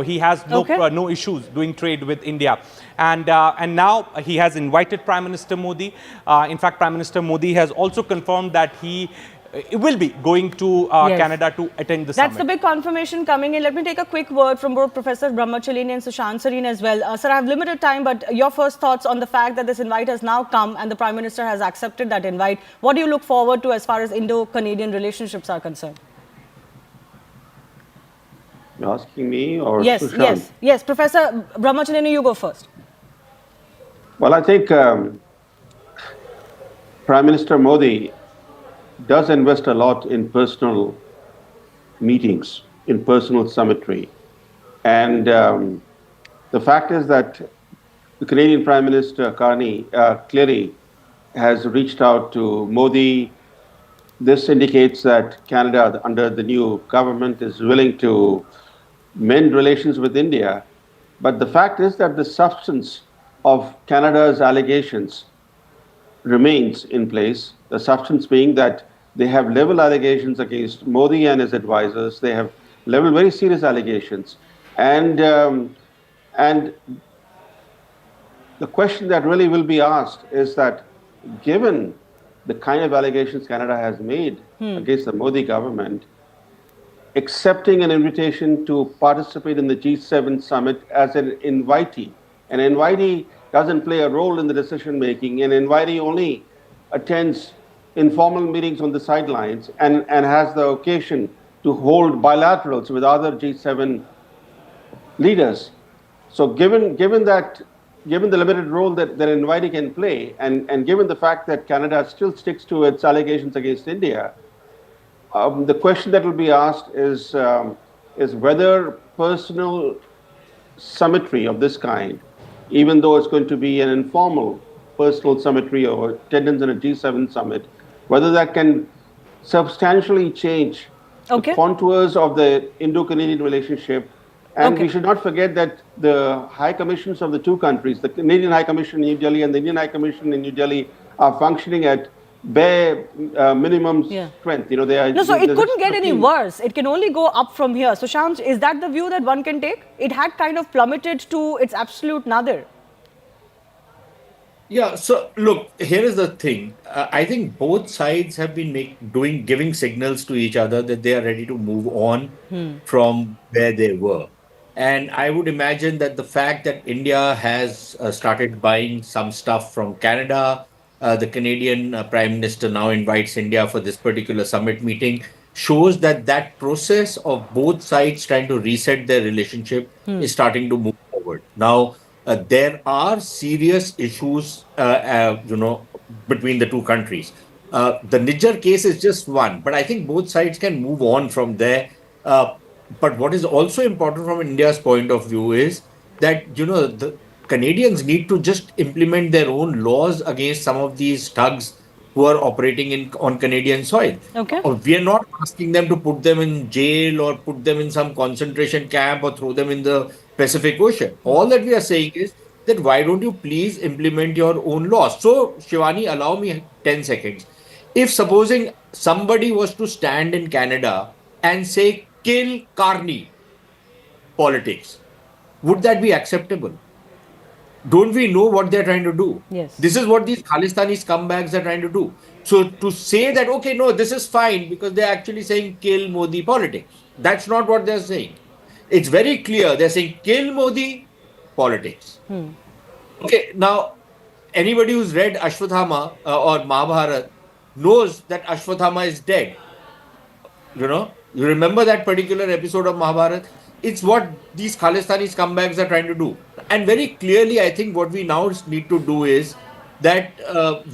he has no issues doing trade with India. And now he has invited Prime Minister Modi. In fact, Prime Minister Modi has also confirmed that he will be going to Canada to attend the summit. That's the big confirmation coming in. Let me take a quick word from both Professor Brahmachalini and Sushant Sareen as well. Sir, I have limited time, but your first thoughts on the fact that this invite has now come and the Prime Minister has accepted that invite. What do you look forward to as far as Indo-Canadian relationships are concerned? You're asking me or Yes, Sushant? yes. Professor Brahmachalini, you go first. Well, I think Prime Minister Modi does invest a lot in personal meetings, in personal summitry. And the fact is that the Canadian Prime Minister Carney clearly has reached out to Modi. This indicates that Canada, under the new government, is willing to mend relations with India. But the fact is that the substance of Canada's allegations remains in place, the substance being that they have leveled allegations against Modi and his advisors. They have leveled very serious allegations. And the question that really will be asked is that given the kind of allegations Canada has made against the Modi government, accepting an invitation to participate in the G7 summit as an invitee doesn't play a role in the decision making. An invitee only attends informal meetings on the sidelines and has the occasion to hold bilaterals with other G7 leaders. So given the limited role that an invitee can play, and given the fact that Canada still sticks to its allegations against India, the question that will be asked is whether personal summitry of this kind, even though it's going to be an informal personal summitry or attendance in a G7 summit, whether that can substantially change the contours of the Indo-Canadian relationship And we should not forget that the high commissions of the two countries, the Canadian High Commission in New Delhi and the Indian High Commission in New Delhi, are functioning at bare minimum strength. They are. No, so it couldn't get any worse. It can only go up from here. So, Shams, is that the view that one can take? It had kind of plummeted to its absolute nadir. Yeah, so look, here is the thing. I think both sides have been giving signals to each other that they are ready to move on from where they were. And I would imagine that the fact that India has started buying some stuff from Canada, the Canadian Prime Minister now invites India for this particular summit meeting, shows that that process of both sides trying to reset their relationship is starting to move forward. Now, there are serious issues, between the two countries. The Niger case is just one, but I think both sides can move on from there. But what is also important from India's point of view is that, the Canadians need to just implement their own laws against some of these thugs who are operating on Canadian soil. Okay. We are not asking them to put them in jail or put them in some concentration camp or throw them in the Pacific Ocean. All that we are saying is that why don't you please implement your own laws? So, Shivani, allow me 10 seconds. If supposing somebody was to stand in Canada and say, kill Carney politics, would that be acceptable? Don't we know what they're trying to do? Yes. This is what these Khalistani scumbags are trying to do. So to say that, okay, no, this is fine because they're actually saying kill Modi politics. That's not what they're saying. It's very clear. They're saying kill Modi politics. Okay, now, anybody who's read Ashwathama or Mahabharata knows that Ashwathama is dead. You remember that particular episode of Mahabharata? It's what these Khalistani scumbags are trying to do. And very clearly, I think what we now need to do is that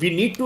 we need to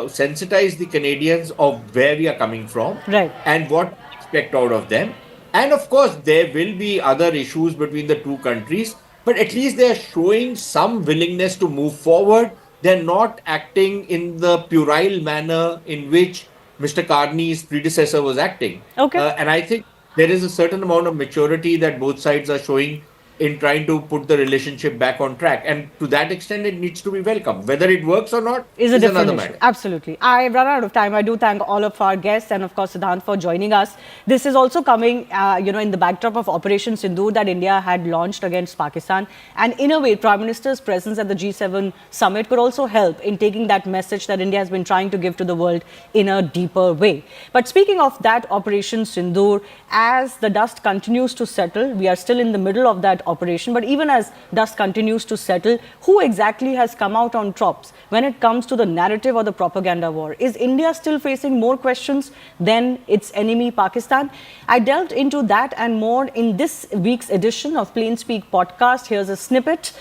sensitize the Canadians of where we are coming from and what we expect out of them. And of course, there will be other issues between the two countries, but at least they are showing some willingness to move forward. They're not acting in the puerile manner in which Mr. Carney's predecessor was acting. Okay. And I think there is a certain amount of maturity that both sides are showing in trying to put the relationship back on track. And to that extent, it needs to be welcome. Whether it works or not is another matter. Absolutely. I run out of time. I do thank all of our guests and, of course, Siddhant for joining us. This is also coming, in the backdrop of Operation Sindoor that India had launched against Pakistan. And in a way, Prime Minister's presence at the G7 summit could also help in taking that message that India has been trying to give to the world in a deeper way. But speaking of that Operation Sindoor, as the dust continues to settle, we are still in the middle of that operation, but even as dust continues to settle, who exactly has come out on tops when it comes to the narrative or the propaganda war? Is India still facing more questions than its enemy Pakistan? I delved into that and more in this week's edition of Plain Speak podcast. Here's a snippet.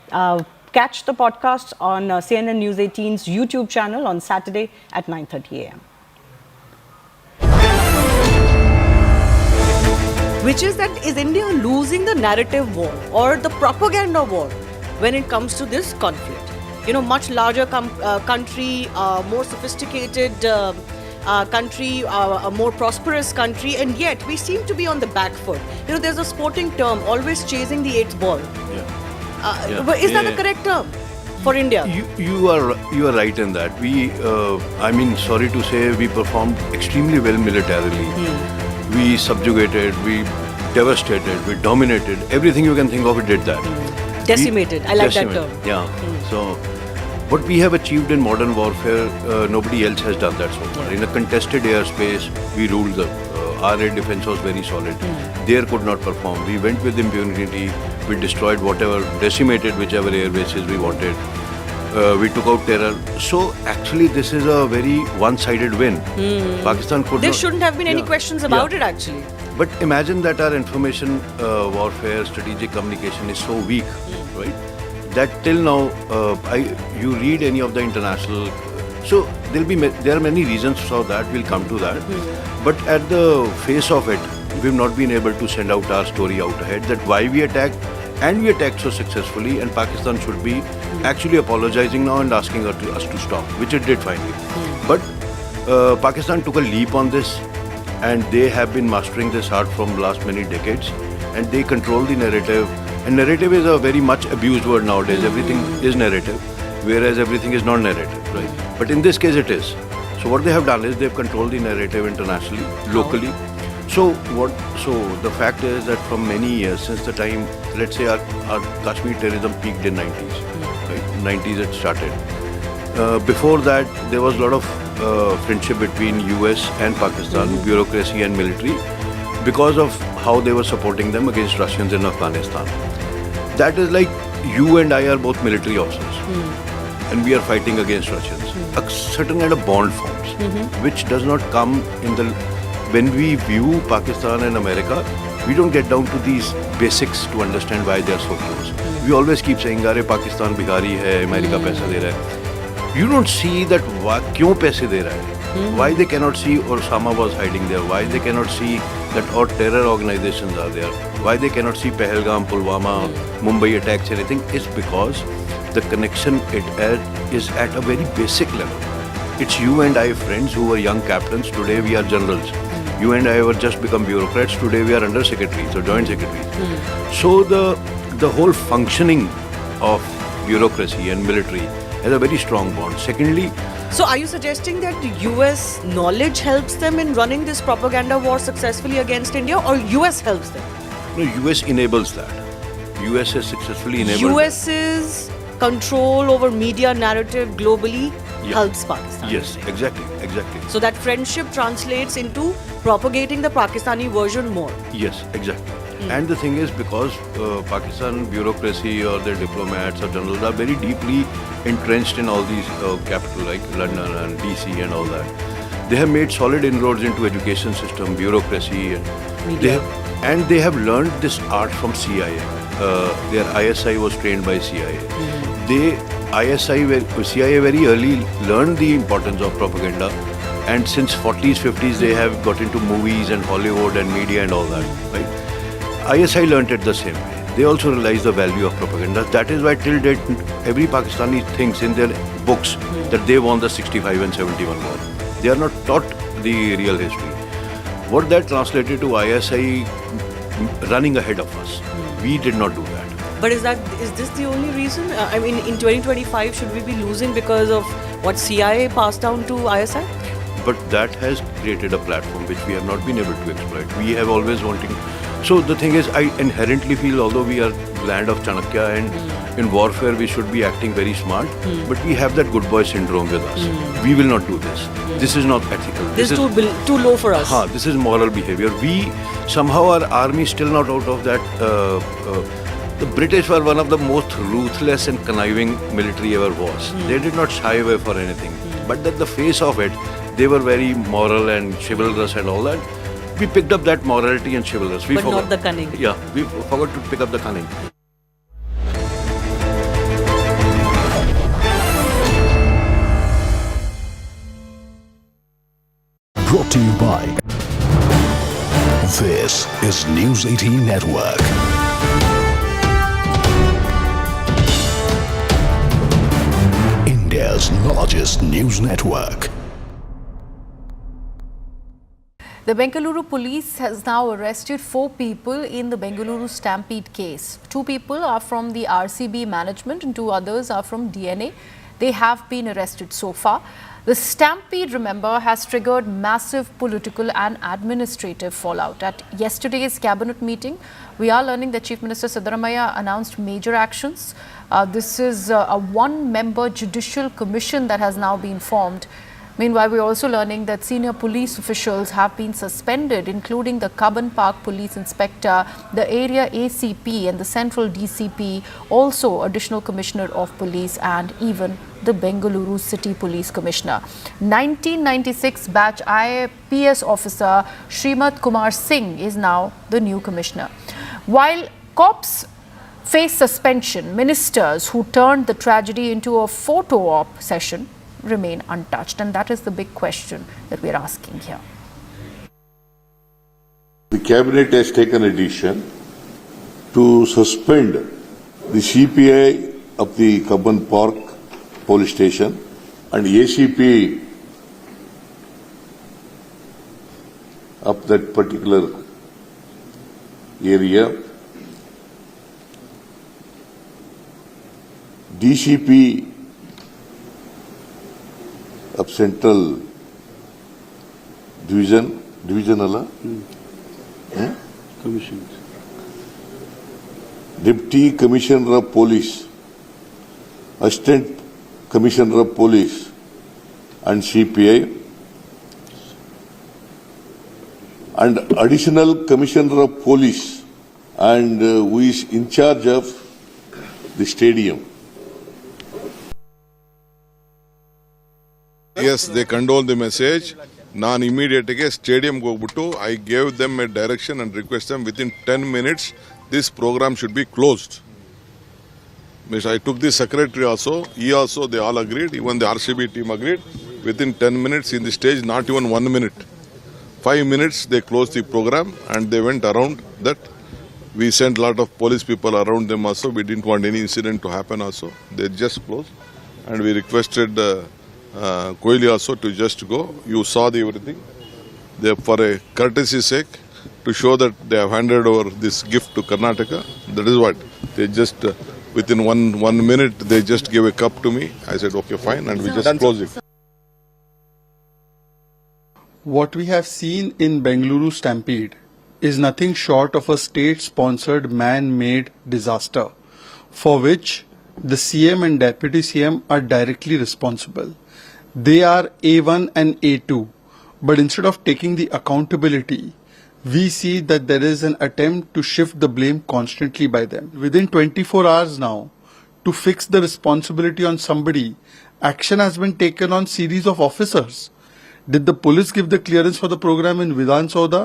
Catch the podcast on CNN News 18's YouTube channel on Saturday at 9:30 a.m. Which is that, is India losing the narrative war or the propaganda war when it comes to this conflict? Much larger country, more sophisticated country, a more prosperous country, and yet we seem to be on the back foot. There's a sporting term, always chasing the eighth ball. Is that the correct term for India? You are right in that. Sorry to say, we performed extremely well militarily. We subjugated, we devastated, we dominated. Everything you can think of, we did that. Decimated. I like that term. Yeah. So, what we have achieved in modern warfare, nobody else has done that so far. In a contested airspace, we ruled our air defense was very solid. There could not perform. We went with impunity. We destroyed whatever, decimated whichever air bases we wanted. We took out terror. So actually this is a very one-sided win. Pakistan could There shouldn't have been any questions about it actually. But imagine that our information warfare, strategic communication is so weak, right? That till now, you read any of the international, so there are many reasons for that, we'll come to that. But at the face of it, we've not been able to send out our story out ahead, that why we attacked, and we attacked so successfully, and Pakistan should be actually apologizing now and asking us to stop, which it did finally. But Pakistan took a leap on this, and they have been mastering this art from last many decades. and they control the narrative. And narrative is a very much abused word nowadays. Everything is narrative, whereas everything is not narrative, right? But in this case it is. So what they have done is they've controlled the narrative internationally, locally. So the fact is that from many years, since the time, let's say our Kashmir terrorism peaked in 90s, right? 90s it started. Before that, there was a lot of friendship between US and Pakistan, bureaucracy and military, because of how they were supporting them against Russians in Afghanistan. That is like you and I are both military officers, and we are fighting against Russians. A certain kind of bond forms, which does not come in the... When we view Pakistan and America, we don't get down to these basics to understand why they are so close. We always keep saying, "Arey Pakistan bihari hai, America paisa de raha hai." You don't see that kyun paise de raha hai. Why they cannot see Osama was hiding there? Why they cannot see that all terror organizations are there? Why they cannot see Pahalgam, Pulwama, Mumbai attacks, anything? It's because the connection is at a very basic level. It's you and I, friends who were young captains. Today we are generals. You and I have just become bureaucrats. Today we are under secretaries or joint secretaries. So the whole functioning of bureaucracy and military has a very strong bond. Secondly, so are you suggesting that the US knowledge helps them in running this propaganda war successfully against India, or US helps them? No, US enables that. US has successfully enabled US's control over media narrative globally helps Pakistan. Yes, exactly. So that friendship translates into propagating the Pakistani version more. Yes, exactly. And the thing is, because Pakistan bureaucracy or their diplomats or generals are very deeply entrenched in all these capital like London and DC and all that, they have made solid inroads into education system, bureaucracy, and they have learned this art from CIA. Their ISI was trained by CIA. CIA very early learned the importance of propaganda, and since 40s, 50s they have got into movies and Hollywood and media and all that, right? ISI learned it the same way. They also realized the value of propaganda. That is why till date every Pakistani thinks in their books that they won the 65 and 71 war. They are not taught the real history. What that translated to ISI running ahead of us. We did not do that. But is this the only reason? I mean, in 2025, should we be losing because of what CIA passed down to ISI? But that has created a platform which we have not been able to exploit. We have always wanting. So the thing is, I inherently feel, although we are land of Chanakya and in warfare we should be acting very smart, but we have that good boy syndrome with us. We will not do this. This is not ethical. This is too low for us. This is moral behavior. We somehow, our army is still not out of that. The British were one of the most ruthless and conniving military ever was. They did not shy away for anything. But at the face of it, they were very moral and chivalrous and all that. We picked up that morality and chivalrous. But not the cunning. Yeah, we forgot to pick up the cunning. Brought to you by... This is News 18 Network. India's largest news network. The Bengaluru police has now arrested 4 people in the Bengaluru Stampede case. 2 people are from the RCB management and 2 others are from DNA. They have been arrested so far. The Stampede, remember, has triggered massive political and administrative fallout. At yesterday's cabinet meeting, we are learning that Chief Minister Siddaramaiah announced major actions. This is a one-member judicial commission that has now been formed. Meanwhile, we're also learning that senior police officials have been suspended, including the Cubbon Park Police Inspector, the Area ACP and the Central DCP, also Additional Commissioner of Police and even the Bengaluru City Police Commissioner. 1996 batch IPS officer Seemanth Kumar Singh is now the new commissioner. While cops face suspension, ministers who turned the tragedy into a photo op session remain untouched, and that is the big question that we are asking here. The cabinet has taken a decision to suspend the CPI of the Cubbon Park police station and ACP of that particular area. DCP of Central Divisional Commission. Deputy Commissioner of Police, Assistant Commissioner of Police and CPI, and Additional Commissioner of Police, and who is in charge of the stadium. Yes, they condole the message. ನಾನು ಇಮಿಡಿಯೇಟ್ಗೆ ಸ್ಟೇಡಿಯಂಗೆ ಹೋಗ್ಬಿಟ್ಟು I gave them a direction and request them within 10 minutes this programme should be closed. Means I took the secretary also, he also, they all agreed, even the RCB team agreed. Within 10 minutes in the stage, not even 1 minute. 5 minutes they closed the program and they went around that. We sent a lot of police people around them also. We didn't want any incident to happen also. They just closed. And we requested Kohli also to just go. You saw the everything. They, for a courtesy sake, to show that they have handed over this gift to Karnataka. That is what. They just, within one minute, they just gave a cup to me. I said, okay, fine, and we just closed it. What we have seen in Bengaluru Stampede is nothing short of a state-sponsored man-made disaster for which the CM and Deputy CM are directly responsible. They are A1 and A2, but instead of taking the accountability, we see that there is an attempt to shift the blame constantly by them. Within 24 hours now, to fix the responsibility on somebody, action has been taken on series of officers. Did the police give the clearance for the program in Vidhan Sabha?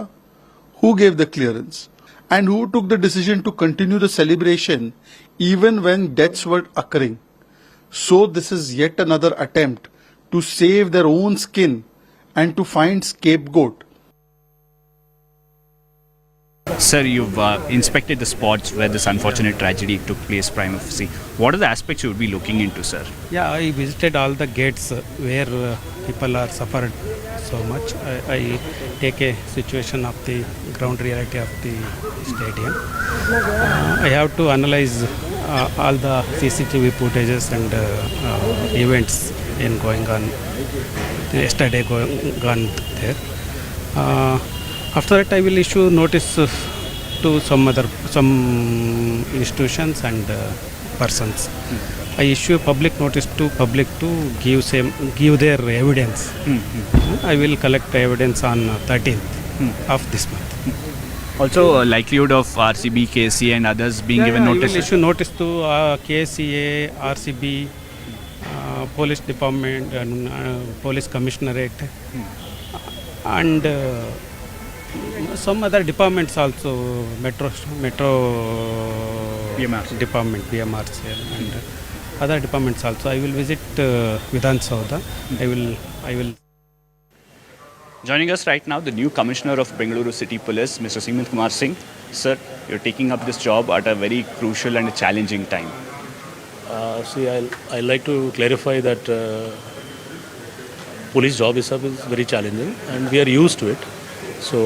Who gave the clearance? And who took the decision to continue the celebration even when deaths were occurring? So this is yet another attempt to save their own skin and to find scapegoat. Sir, you've inspected the spots where this unfortunate tragedy took place prima facie. What are the aspects you would be looking into, sir? Yeah, I visited all the gates where people are suffered so much. I take a situation of the ground reality of the stadium. I have to analyze all the CCTV footages and events in going on yesterday gone there. After that, I will issue notice to some institutions and persons. I issue public notice to public to give their evidence. I will collect evidence on 13th of this month. Also, likelihood of RCB, KCA and others being given notice? I will issue notice to KCA, RCB, Police Department and Police Commissionerate and some other departments also, Metro BMRC department, BMRC and other departments also. I will visit Vidhan Sabha. I will. Joining us right now, the new Commissioner of Bengaluru City Police, Mr. Seemanth Kumar Singh. Sir, you're taking up this job at a very crucial and challenging time. See, I like to clarify that police job is very challenging and we are used to it. So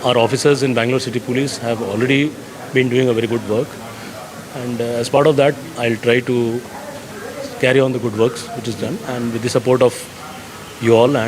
our officers in Bangalore City Police have already been doing a very good work, and as part of that, I'll try to carry on the good works which is done, and with the support of you all and